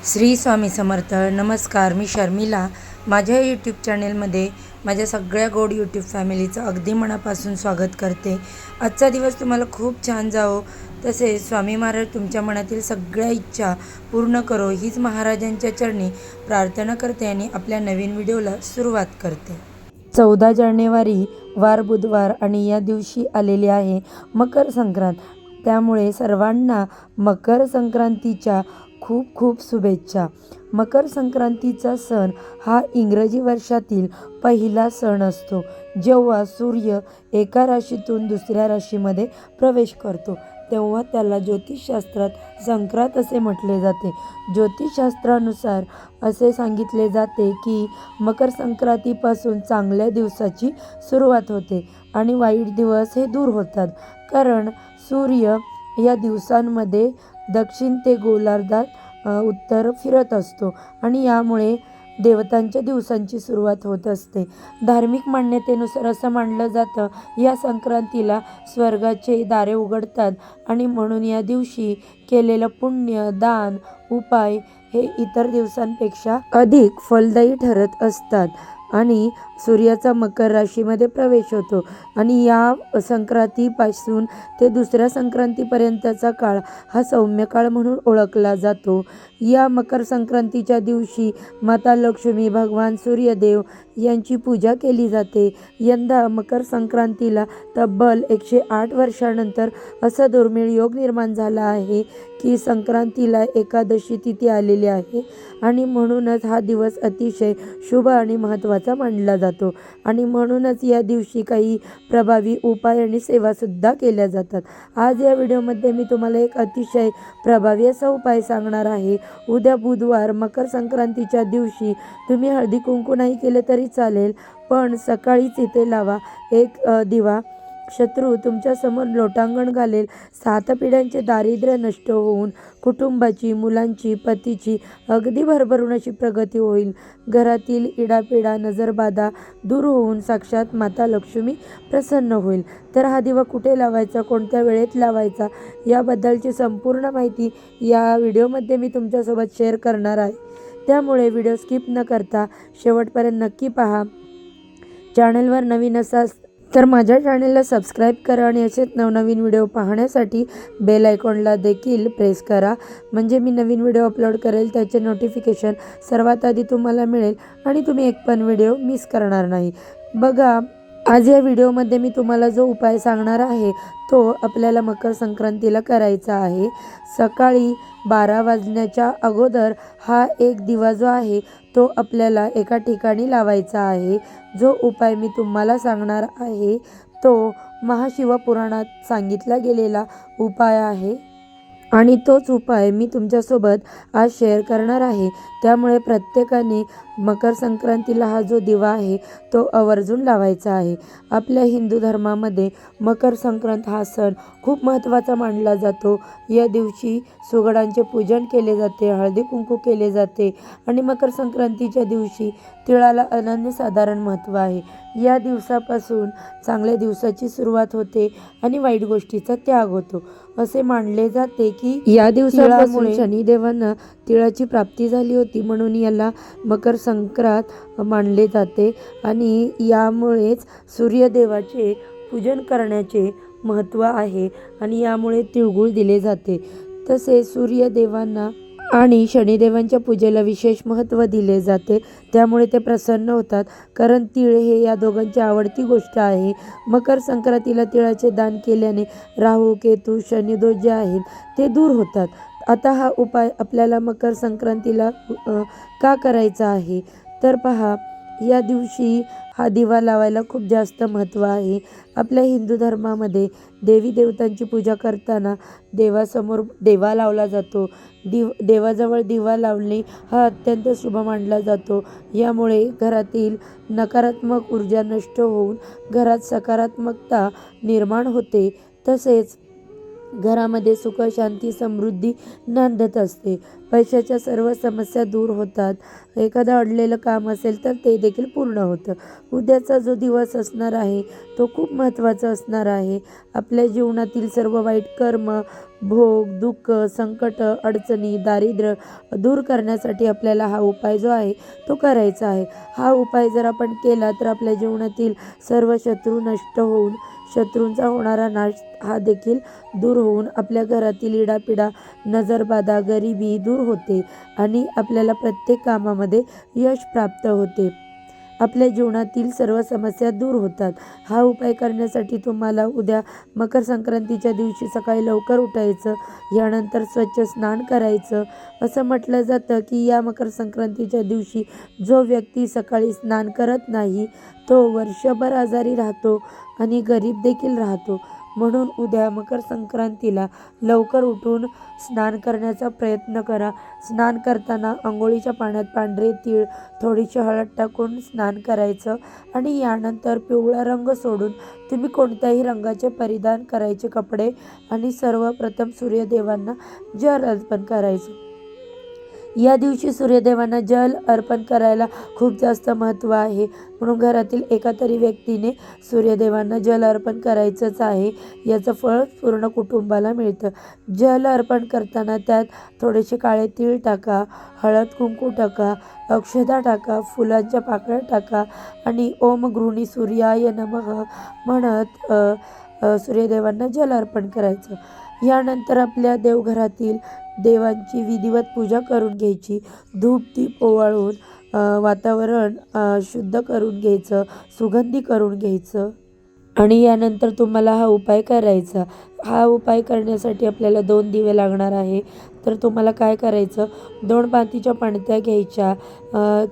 श्री स्वामी समर्थ. नमस्कार, मी शर्मिला. माझ्या यूट्यूब चॅनेलमध्ये माझ्या सगळ्या गोड यूट्यूब फॅमिलीचं अगदी मनापासून स्वागत करते. आजचा दिवस तुम्हाला खूप छान जावो, तसेच स्वामी महाराज तुमच्या मनातील सगळ्या इच्छा पूर्ण करो हीच महाराजांच्या चरणी प्रार्थना करते आणि आपल्या नवीन व्हिडिओला सुरुवात करते. 14 जानेवारी वार बुधवार आणि या दिवशी आलेली आहे मकर संक्रांत. त्यामुळे सर्वांना मकर संक्रांतीच्या खूप खूप शुभेच्छा. मकर संक्रांतीचा सण हा इंग्रजी वर्षातील पहिला सण असतो, जेव्हा सूर्य एका राशीतून दुसऱ्या राशीमध्ये प्रवेश करतो तेव्हा त्याला ज्योतिषशास्त्रात संक्रांत असे म्हटले जाते. ज्योतिषशास्त्रानुसार असे सांगितले जाते की मकर संक्रांतीपासून चांगल्या दिवसाची सुरुवात होते आणि वाईट दिवस हे दूर होतात, कारण सूर्य या दिवसांमध्ये दक्षिण ते गोलार्धात उत्तर फिरत असतो आणि यामुळे देवतांच्या दिवसांची सुरुवात होत असते. धार्मिक मान्यतेनुसार असं मानलं जातं, या संक्रांतीला स्वर्गाचे दारे उघडतात आणि म्हणून या दिवशी केलेलं पुण्य, दान, उपाय हे इतर दिवसांपेक्षा अधिक फलदायी ठरत असतात. आणि सूर्याचा मकर राशीमध्ये प्रवेश होतो आणि या संक्रांतीपासून ते दुसऱ्या संक्रांतीपर्यंतचा काळ हा सौम्य काळ म्हणून ओळखला जातो. या मकर संक्रांतीच्या दिवशी माता लक्ष्मी, भगवान सूर्यदेव यांची पूजा केली जाते. यंदा मकर संक्रांतीला तब्बल 108 वर्षानंतर असा दुर्मिळ योग निर्माण झाला आहे की संक्रांतीला एकादशी तिथी आलेली आहे आणि म्हणूनच हा दिवस अतिशय शुभ आणि महत्त्वाचा मानला जातो आणि म्हणूनच या दिवशी काही प्रभावी उपाय आणि सेवासुद्धा केल्या जातात. आज या व्हिडिओमध्ये मी तुम्हाला एक अतिशय प्रभावी असा उपाय सांगणार आहे. उद्या बुधवार मकर संक्रांतीच्या दिवशी तुम्ही हळदी कुंकू नाही केले तरी चालेल, पण सकाळीच इथे लावा एक दिवा. शत्रू तुमच्यासमोर लोटांगण घालेल. 7 पिढ्यांचे दारिद्र्य नष्ट होऊन कुटुंबाची, मुलांची, पतीची अगदी भरभरून अशी प्रगती होईल. घरातील इडापिडा, नजरबाधा दूर होऊन साक्षात माता लक्ष्मी प्रसन्न होईल. तर हा दिवा कुठे लावायचा, कोणत्या वेळेत लावायचा याबद्दलची संपूर्ण माहिती या व्हिडिओमध्ये मी तुमच्यासोबत शेअर करणार आहे. त्यामुळे व्हिडिओ स्किप न करता शेवटपर्यंत नक्की पहा. चॅनलवर नवीन असाल तर माझ्या चॅनलला सबस्क्राईब करा आणि असेच नवनवीन व्हिडिओ पाहण्यासाठी बेल आयकॉनला देखील प्रेस करा, म्हणजे मी नवीन व्हिडिओ अपलोड करेल त्याचे नोटिफिकेशन सर्वात आधी तुम्हाला मिळेल आणि तुम्ही एक पण व्हिडिओ मिस करणार नाही. बघा, आज या व्हिडिओमध्ये मी तुम्हाला जो उपाय सांगणार आहे तो आपल्याला मकर संक्रांतीला करायचा आहे. सकाळी 12 वाजण्याच्या अगोदर हा एक दिवा जो आहे तो आपल्याला एका ठिकाणी लावायचा आहे. जो उपाय मी तुम्हाला सांगणार आहे तो महाशिवपुराणात सांगितला गेलेला उपाय आहे आणि तोच उपाय मी तुमच्यासोबत आज शेअर करणार आहे. त्यामुळे प्रत्येकाने मकर संक्रांतीला हा जो दिवा आहे तो आवर्जून लावायचा आहे. आपल्या हिंदू धर्मामध्ये मकर संक्रांत हा सण खूप महत्त्वाचा मानला जातो. या दिवशी सुगडांचे पूजन केले जाते, हळदी कुंकू केले जाते आणि मकर संक्रांतीच्या दिवशी तिळाला अनन्यसाधारण महत्त्व आहे. या दिवसापासून चांगल्या दिवसाची सुरुवात होते आणि वाईट गोष्टीचा त्याग होतो. असे मानले जाते की या दिवसामुळे शनिदेवांना तिळाची प्राप्ती झाली होती, म्हणून याला मकर संक्रांत मानले जाते आणि यामुळेच सूर्यदेवाचे पूजन करण्याचे महत्त्व आहे आणि यामुळे तिळगुळ दिले जाते. तसेच सूर्यदेवांना आणि शनिदेवांच्या पूजेला विशेष महत्त्व दिले जाते, त्यामुळे ते प्रसन्न होतात, कारण तीळ हे या दोघांची आवडती गोष्ट आहे. मकर संक्रांतीला तिळाचे दान केल्याने राहू, केतू, शनिदोष जे आहेत ते दूर होतात. आता हा उपाय आपल्याला मकर संक्रांतीला का करायचा आहे तर पहा, या दिवशी हा दिवा लावायला खूप जास्त महत्त्व आहे. आपल्या हिंदू धर्मामध्ये देवी देवतांची पूजा करताना देवासमोर दिवा लावला जातो. देवाजवळ दिवा लावणे हा अत्यंत शुभ मानला जातो. यामुळे घरातील नकारात्मक ऊर्जा नष्ट होऊन घरात सकारात्मकता निर्माण होते. तसेच घरामध्ये सुख शांती समृद्धी नांदत असते. पैशाच्या सर्व समस्या दूर होतात. एखादं अडलेलं काम असेल तर ते देखील पूर्ण होतं. उद्याचा जो दिवस असणार आहे तो खूप महत्त्वाचा असणार आहे. आपल्या जीवनातील सर्व वाईट कर्म, भोग, दुःख, संकट, अडचणी, दारिद्र्य दूर करण्यासाठी आपल्याला हा उपाय जो आहे तो करायचा आहे. हा उपाय जर आपण केला तर आपल्या जीवनातील सर्व शत्रू नष्ट होऊन शत्रूंचा होणारा नाश हा देखील दूर होऊन आपल्या घरातील इडापिडा, नजरबाधा, गरिबी दूर होते आणि आपल्याला प्रत्येक कामामध्ये यश प्राप्त होते. आपल्या जीवनातील सर्व समस्या दूर होतात. हा उपाय करण्यासाठी तुम्हाला उद्या मकर संक्रांतीच्या दिवशी सकाळी लवकर उठायचं. यानंतर स्वच्छ स्नान करायचं. असं म्हटलं जातं की या मकर संक्रांतीच्या दिवशी जो व्यक्ती सकाळी स्नान करत नाही तो वर्षभर आजारी राहतो आणि गरीब देखील राहतो. म्हणून उद्या मकर संक्रांतीला लवकर उठून स्नान करण्याचा प्रयत्न करा. स्नान करताना अंघोळीच्या पाण्यात पांढरे तीळ, थोडीशी हळद टाकून स्नान करायचं आणि यानंतर पिवळा रंग सोडून तुम्ही कोणत्याही रंगाचे परिधान करायचे कपडे आणि सर्वप्रथम सूर्यदेवांना जल अर्पण करायचं. या दिवशी सूर्यदेवांना जल अर्पण करायला खूप जास्त महत्त्व आहे. म्हणून घरातील एका तरी व्यक्तीने सूर्यदेवांना जल अर्पण करायचंच आहे. याचं फळ पूर्ण कुटुंबाला मिळतं. जल अर्पण करताना त्यात थोडेसे काळे तीळ टाका, हळद कुंकू टाका, अक्षता टाका, फुलांच्या पाकळ्या टाका आणि ओम गृहिणी सूर्याय नमः म्हणत सूर्यदेवांना जल अर्पण करायचं. यानंतर आपल्या देवघरातील देवांची विधिवत पूजा करून घ्यायची. धूप दीप ओवाळून वातावरण शुद्ध करून घ्यायचं, सुगंधी करून घ्यायचं आणि यानंतर तुम्हाला हा उपाय करायचा. हा उपाय करण्यासाठी आपल्याला 2 दिवे लागणार आहे. तर तुम्हाला काय करायचं, 2 मातीच्या पणत्या घ्यायच्या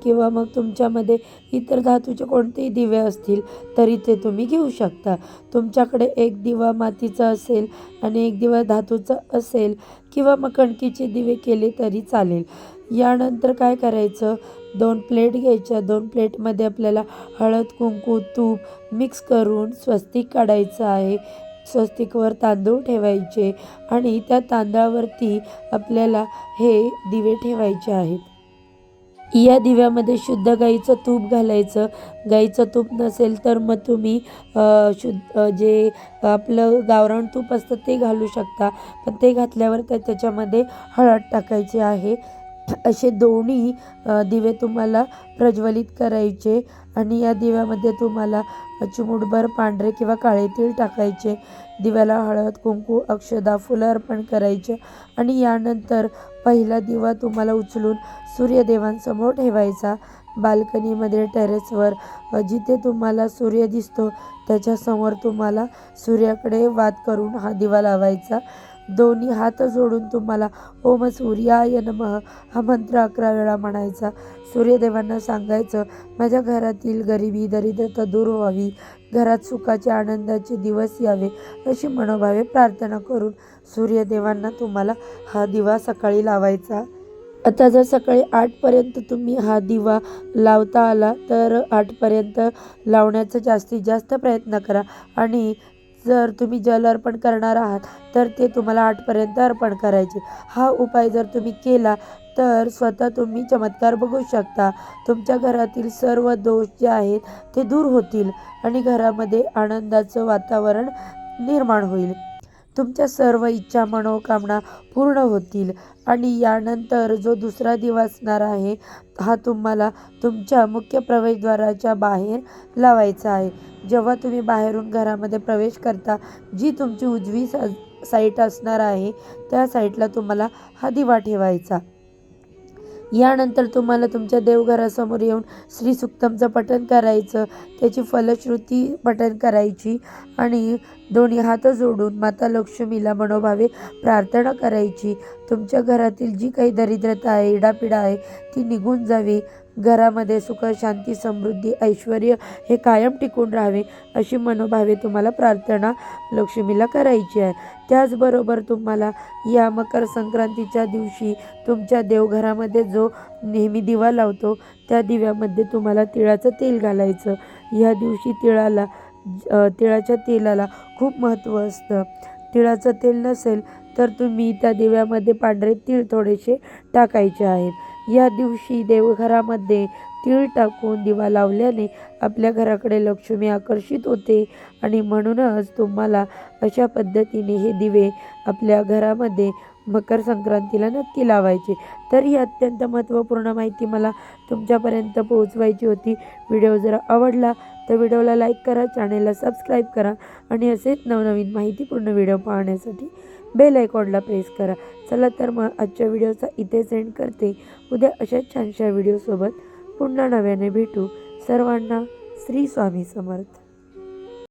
किंवा मग तुमच्यामध्ये इतर धातूचे कोणतेही दिवे असतील तरी ते तुम्ही घेऊ शकता. तुमच्याकडे एक दिवा मातीचा असेल आणि एक दिवा धातूचा असेल किंवा मग कणकीचे दिवे केले तरी चालेल. यानंतर काय करायचं, 2 प्लेट घ्यायच्या. 2 प्लेटमध्ये आपल्याला हळद कुंकू तूप मिक्स करून स्वस्तिक काढायचं आहे. स्वस्तिकवर तांदूळ ठेवायचे आणि त्या तांदळावरती आपल्याला हे दिवे ठेवायचे आहेत. या दिव्यामध्ये शुद्ध गाईचं तूप घालायचं. गाईचं तूप नसेल तर मग तुम्ही जे आपलं गावरान तूप असतं ते घालू शकता. पण ते घातल्यावर त्याच्यामध्ये हळद टाकायची आहे. असे दोन्ही दिवे तुम्हाला प्रज्वलित करायचे आणि या दिव्यामध्ये तुम्हाला चिमूटभर पांढरे किंवा काळे तीळ टाकायचे. दिव्याला हळद कुंकू अक्षदा फुलं अर्पण करायचे आणि यानंतर पहिला दिवा तुम्हाला उचलून सूर्यदेवांसमोर ठेवायचा. बाल्कनीमध्ये टेरेसवर जिथे तुम्हाला सूर्य दिसतो त्याच्यासमोर तुम्हाला सूर्याकडे वात करून हा दिवा लावायचा. दोन्ही हात जोडून तुम्हाला ओम सूर्याय नमः हा मंत्र 11 वेळा म्हणायचा. सूर्यदेवांना सांगायचं, माझ्या घरातील गरिबी दरिद्रता दूर व्हावी, घरात सुखाचे आनंदाचे दिवस यावे अशी मनोभावे प्रार्थना करून सूर्यदेवांना तुम्हाला हा दिवा सकाळी लावायचा. आता जर सकाळी 8पर्यंत तुम्ही हा दिवा लावता आला तर 8पर्यंत लावण्याचा जास्तीत जास्त प्रयत्न करा आणि जर तुम्ही जल अर्पण करणार आहात तर ते तुम्हाला 8पर्यंत अर्पण करायचे. हा उपाय जर तुम्ही केला तर स्वतः तुम्ही चमत्कार बघू शकता. तुमच्या घरातील सर्व दोष जे आहेत ते दूर होतील आणि घरामध्ये आनंदाचं वातावरण निर्माण होईल. तुमच्या सर्व इच्छा मनोकामना पूर्ण होतील आणि यानंतर जो दुसरा दिवा असणार आहे हा तुम्हाला तुमच्या मुख्य प्रवेशद्वाराच्या बाहेर लावायचा आहे. जेव्हा तुम्ही बाहेरून घरामध्ये प्रवेश करता जी तुमची उजवी साईड असणार आहे त्या साईडला तुम्हाला हा दिवा ठेवायचा. यानंतर तुम्हाला तुमच्या देवघरासमोर येऊन श्री सुक्तमचं पठण करायचं, त्याची फलश्रुती पठण करायची आणि दोन्ही हात जोडून माता लक्ष्मीला मनोभावे प्रार्थना करायची. तुमच्या घरातील जी काही दरिद्रता आहे, इडापिडा आहे ती निघून जावी. घरामध्ये सुख शांती समृद्धी ऐश्वर हे कायम टिकून राहावे अशी मनोभावे तुम्हाला प्रार्थना लक्ष्मीला करायची आहे. त्याचबरोबर तुम्हाला या मकर संक्रांतीच्या दिवशी तुमच्या देवघरामध्ये जो नेहमी दिवा लावतो त्या दिव्यामध्ये तुम्हाला तिळाचं तेल घालायचं. या दिवशी तिळाच्या तेलाला खूप महत्त्व असतं. तिळाचं तेल नसेल तर तुम्ही त्या दिव्यामध्ये पांढरे तीळ थोडेसे टाकायचे आहेत। या दिवशी देवघरामध्ये तीळ टाकून दिवा लावल्याने आपल्या घराकडे लक्ष्मी आकर्षित होते आणि म्हणूनच तुम्हाला अशा पद्धतीने हे दिवे आपल्या घरामध्ये मकर संक्रांतीला नक्की लावायचे। तर ही अत्यंत महत्त्वपूर्ण माहिती मला तुमच्यापर्यंत पोहोचवायची होती। व्हिडिओ जर आवडला तर व्हिडिओला लाईक करा, चॅनेलला सबस्क्राईब करा आणि असेच नवनवीन माहितीपूर्ण व्हिडिओ पाहण्यासाठी बेल आयकॉनला प्रेस करा। चला तर मग आजच्या व्हिडिओचा इथे एंड करते। उद्या अशाच छानशा व्हिडिओसोबत पुन्हा नव्याने भेटू। सर्वांना श्री स्वामी समर्थ।